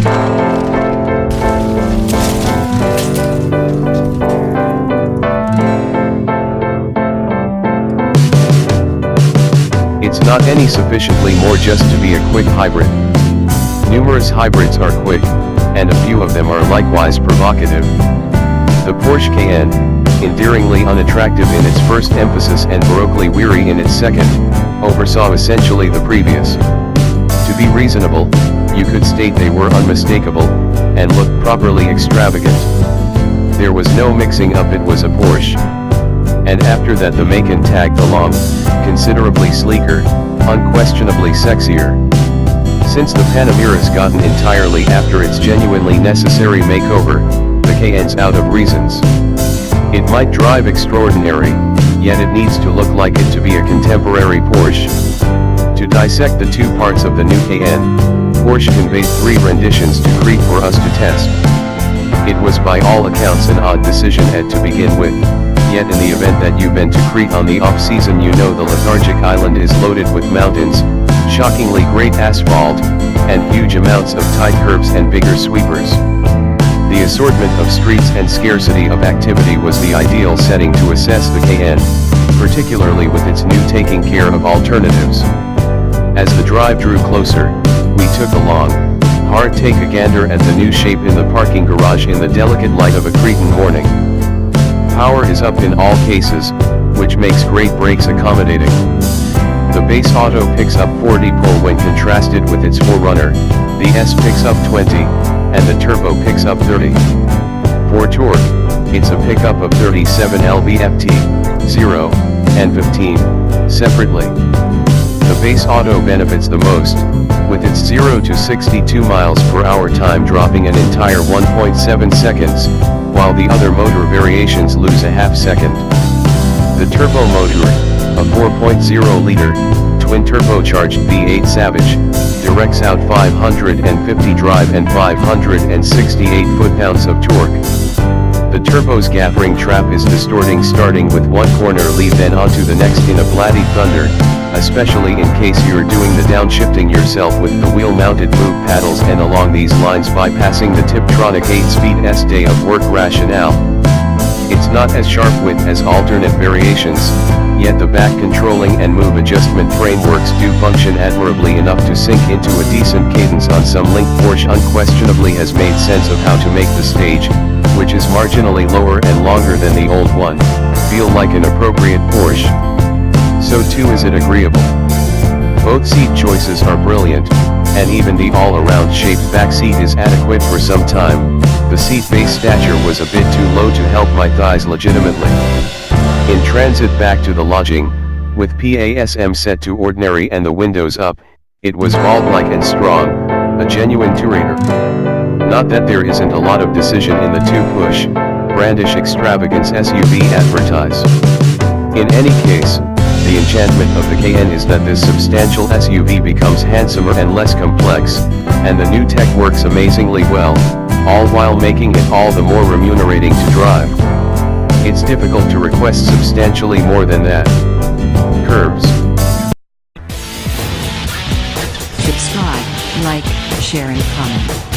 It's not any sufficiently more just to be a quick hybrid. Numerous hybrids are quick, and a few of them are likewise provocative. The Porsche Cayenne, endearingly unattractive in its first emphasis and baroquely weary in its second, oversaw essentially the previous. To be reasonable, you could state they were unmistakable, and looked properly extravagant. There was no mixing up, it was a Porsche. And after that the Macan tagged along, considerably sleeker, unquestionably sexier. Since the Panamera's gotten entirely after its genuinely necessary makeover, the Cayenne's out of reasons. It might drive extraordinary, yet it needs to look like it to be a contemporary Porsche. To dissect the two parts of the new Cayenne, Porsche conveyed 3 renditions to Crete for us to test. It was by all accounts an odd decision to begin with, yet in the event that you've been to Crete on the off-season you know the lethargic island is loaded with mountains, shockingly great asphalt, and huge amounts of tight curves and bigger sweepers. The assortment of streets and scarcity of activity was the ideal setting to assess the Cayenne, particularly with its new taking care of alternatives. As the drive drew closer, we took a long, hard take a gander at the new shape in the parking garage in the delicate light of a Cretan morning. Power is up in all cases, which makes great brakes accommodating. The base auto picks up 40 pull when contrasted with its forerunner, the S picks up 20, and the turbo picks up 30. For torque, it's a pickup of 37 lb-ft, 0, and 15, separately. The base auto benefits the most, with its 0 to 62 miles per hour time dropping an entire 1.7 seconds, while the other motor variations lose a half second. The turbo motor, a 4.0-liter, twin-turbocharged V8 Savage, directs out 550 drive and 568 foot-pounds of torque. The turbo's gaffering trap is distorting starting with one corner lead then onto the next in a bloody thunder, especially in case you're doing the downshifting yourself with the wheel-mounted move paddles and along these lines bypassing the Tiptronic 8-speed S day of work rationale. It's not as sharp-wit as alternate variations, yet the back controlling and move adjustment frameworks do function admirably enough to sink into a decent cadence on some link. Porsche unquestionably has made sense of how to make the stage, which is marginally lower and longer than the old one, feel like an appropriate Porsche. So too is it agreeable. Both seat choices are brilliant, and even the all-around shaped back seat is adequate for some time. The seat base stature was a bit too low to help my thighs legitimately. In transit back to the lodging, with PASM set to ordinary and the windows up, it was vault-like and strong, a genuine tourer. Not that there isn't a lot of decision in the two-push, brandish extravagance SUV advertise. In any case, the enchantment of the Cayenne is that this substantial SUV becomes handsomer and less complex, and the new tech works amazingly well, all while making it all the more remunerating to drive. It's difficult to request substantially more than that. Curbs. Subscribe, like, share and comment.